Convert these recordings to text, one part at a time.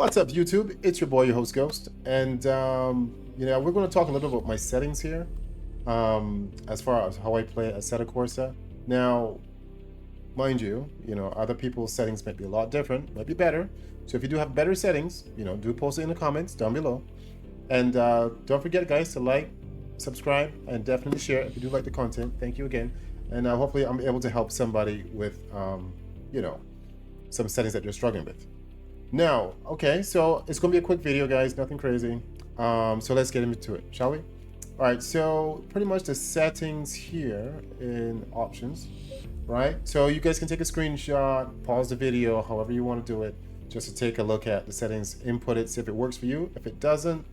What's up, YouTube? It's your boy, your host Ghost, and we're going to talk a little bit about my settings here, as far as how I play Assetto Corsa. Now, mind you, other people's settings might be a lot different, might be better. So if you do have better settings, do post it in the comments down below, and don't forget, guys, to like, subscribe, and definitely share if you do like the content. Thank you again, and hopefully I'm able to help somebody with, some settings that you're struggling with. Now, okay, so it's gonna be a quick video, guys, nothing crazy. So let's get into it, shall we? All right, so pretty much the settings here in options, right? So you guys can take a screenshot, pause the video, however you want to do it, just to take a look at the settings, input it, see if it works for you. If it doesn't,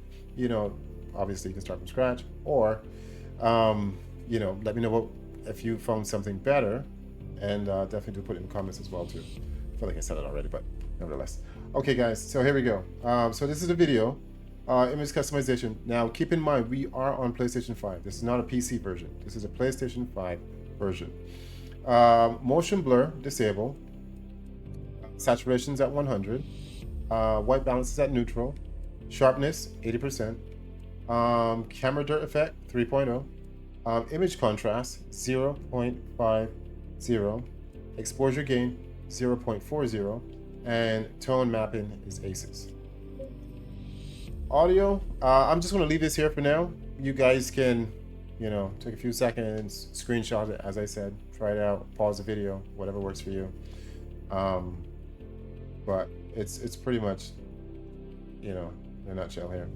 obviously you can start from scratch, or let me know if you found something better, and definitely do put it in the comments as well too. I feel like I said it already, but nevertheless. Okay, guys, so here we go. So this is a video, image customization. Now, keep in mind, we are on PlayStation 5. This is not a PC version. This is a PlayStation 5 version. Motion blur, disable. Saturation's at 100. White balance is at neutral. Sharpness, 80%. Camera dirt effect, 3.0. Image contrast, 0.50. Exposure gain, 0.40. And tone mapping is aces. Audio, I'm just going to leave this here for now. You guys can, take a few seconds, screenshot it, as I said, try it out, pause the video, whatever works for you. But it's pretty much, in a nutshell here.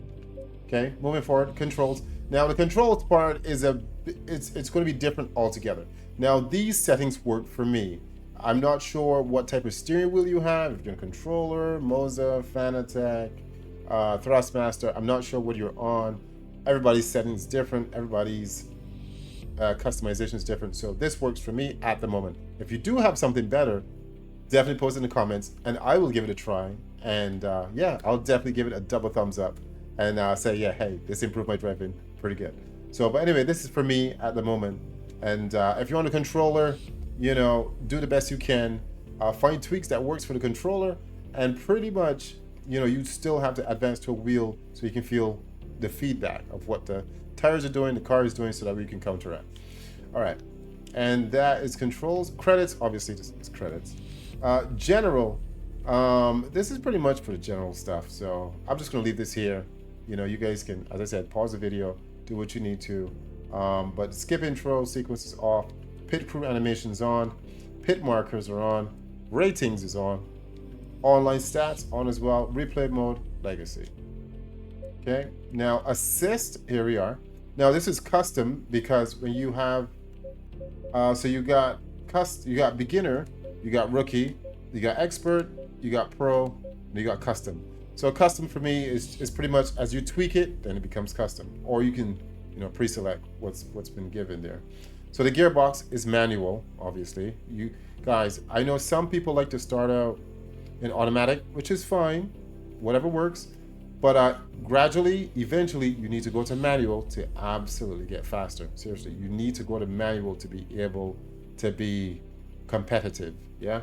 Okay, moving forward, controls. Now the controls part is it's going to be different altogether. Now these settings work for me. I'm not sure what type of steering wheel you have, if you're a controller, Moza, FANATEC, Thrustmaster. I'm not sure what you're on. Everybody's settings different. Everybody's customization is different. So this works for me at the moment. If you do have something better, definitely post it in the comments and I will give it a try. And yeah, I'll definitely give it a double thumbs up and say, yeah, hey, this improved my driving pretty good. So, but anyway, this is for me at the moment. And if you're on a controller, do the best you can, find tweaks that works for the controller, and pretty much, you still have to advance to a wheel so you can feel the feedback of what the tires are doing, the car is doing, so that we can counteract. All right, and that is controls. Credits, obviously, this is credits. General, this is pretty much for the general stuff, so I'm just gonna leave this here. You guys can, as I said, pause the video, do what you need to, but skip intro sequence is off. Pit crew animations on, pit markers are on, ratings is on, online stats on as well, replay mode, legacy. Okay, now assist, here we are. Now this is custom because when you have, so you got beginner, you got rookie, you got expert, you got pro, and you got custom. So custom for me is pretty much as you tweak it, then it becomes custom, or you can pre-select what's been given there. So the gearbox is manual, obviously. You guys, I know some people like to start out in automatic, which is fine, whatever works. But gradually, eventually, you need to go to manual to absolutely get faster. Seriously, you need to go to manual to be able to be competitive. Yeah.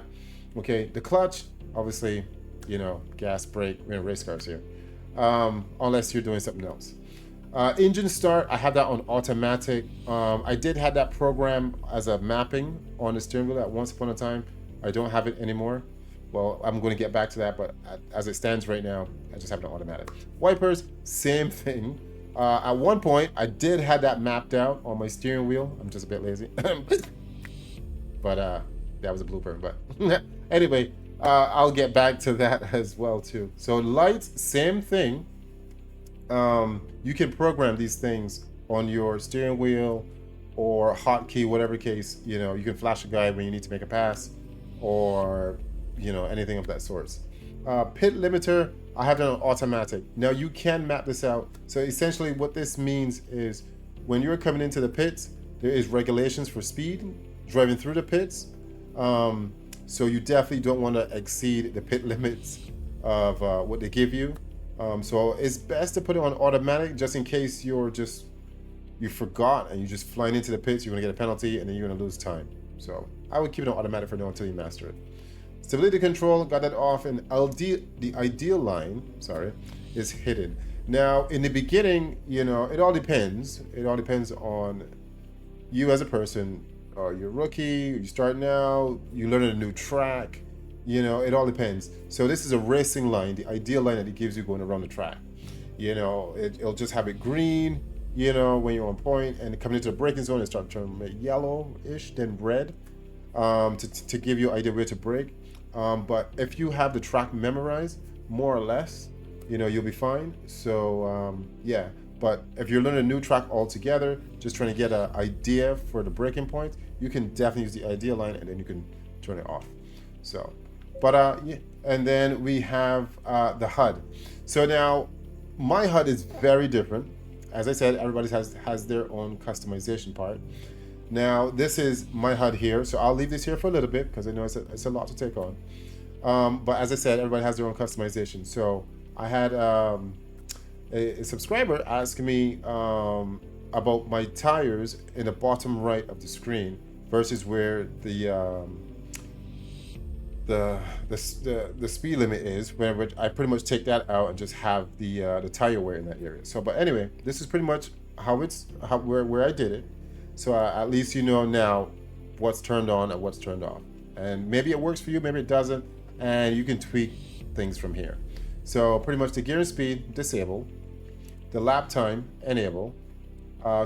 Okay. The clutch, obviously, gas, brake. We're in race cars here, unless you're doing something else. Engine start, I have that on automatic. I did have that program as a mapping on the steering wheel at once upon a time. I don't have it anymore. Well, I'm going to get back to that, but as it stands right now, I just have it on automatic. Wipers, same thing. At one point, I did have that mapped out on my steering wheel. I'm just a bit lazy. But that was a blooper. But anyway, I'll get back to that as well too. So lights, same thing. You can program these things on your steering wheel or hotkey, whatever case. You can flash a guy when you need to make a pass, or anything of that sort. Pit limiter, I have it on automatic. Now you can map this out. So essentially what this means is when you're coming into the pits, there is regulations for speed driving through the pits. So you definitely don't want to exceed the pit limits of what they give you. So it's best to put it on automatic just in case you forgot and you're just flying into the pits, you're gonna get a penalty and then you're gonna lose time. So I would keep it on automatic for now until you master it. Stability control, got that off, and the ideal line, sorry, is hidden. Now, in the beginning, you know, it all depends. It all depends on you as a person. You're a rookie, you start now, you learn a new track, you know, it all depends. So this is a racing line, the ideal line that it gives you going around the track. You know, it'll just have it green, you know, when you're on point, and coming into the braking zone, it starts turning yellow-ish, then red, to give you an idea where to brake. But if you have the track memorized, more or less, you know, you'll be fine. So yeah, but if you're learning a new track altogether, just trying to get an idea for the braking point, you can definitely use the ideal line, and then you can turn it off. So, but yeah, and then we have the HUD. So now my HUD is very different. As I said, everybody has their own customization part. Now this is my HUD here, so I'll leave this here for a little bit because I know it's a lot to take on. But as I said, everybody has their own customization. So I had a subscriber ask me about my tires in the bottom right of the screen versus where the speed limit is, where I pretty much take that out and just have the tire wear in that area. So, but anyway, this is pretty much where I did it. So at least you know now what's turned on and what's turned off. And maybe it works for you, maybe it doesn't, and you can tweak things from here. So pretty much the gear and speed, disable. The lap time, enable.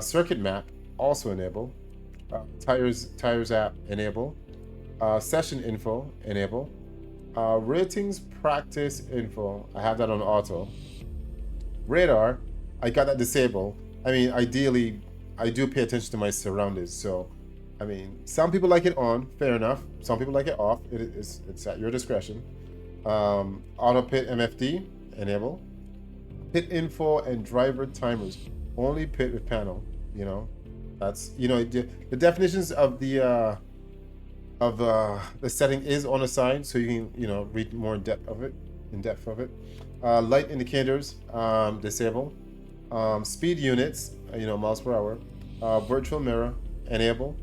Circuit map, also enable. Tires app, enable. Session info, enable. Ratings practice info, I have that on auto. Radar, I got that disabled. I mean, ideally, I do pay attention to my surroundings. So, I mean, some people like it on, fair enough. Some people like it off. It's at your discretion. Auto pit MFD, enable. Pit info and driver timers, only pit with panel. You know, that's, you know, the definitions of the setting is on the side, so you can, you know, read more in depth of it. Light indicators, disable. Speed units, you know, miles per hour. Virtual mirror, enable.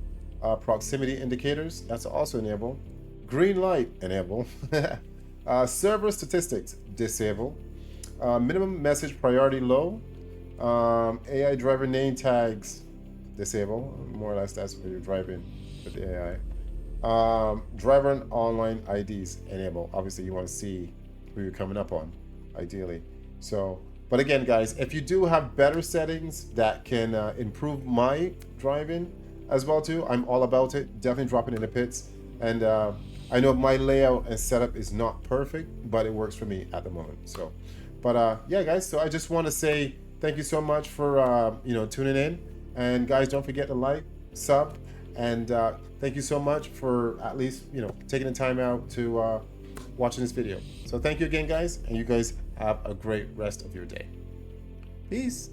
Proximity indicators, that's also enable. Green light, enable. Server statistics, disable. Minimum message priority low. AI driver name tags, disable. More or less that's where you're driving with the AI. Driver and online IDs, enable. Obviously you want to see who you're coming up on, ideally. So, but again, guys, if you do have better settings that can improve my driving as well too, I'm all about it. Definitely drop it in the pits. And I know my layout and setup is not perfect, but it works for me at the moment. So, but yeah, guys, so I just want to say thank you so much for you know, tuning in. And guys, don't forget to like, sub, and thank you so much for at least, you know, taking the time out to watching this video. So thank you again, guys, and you guys have a great rest of your day. Peace.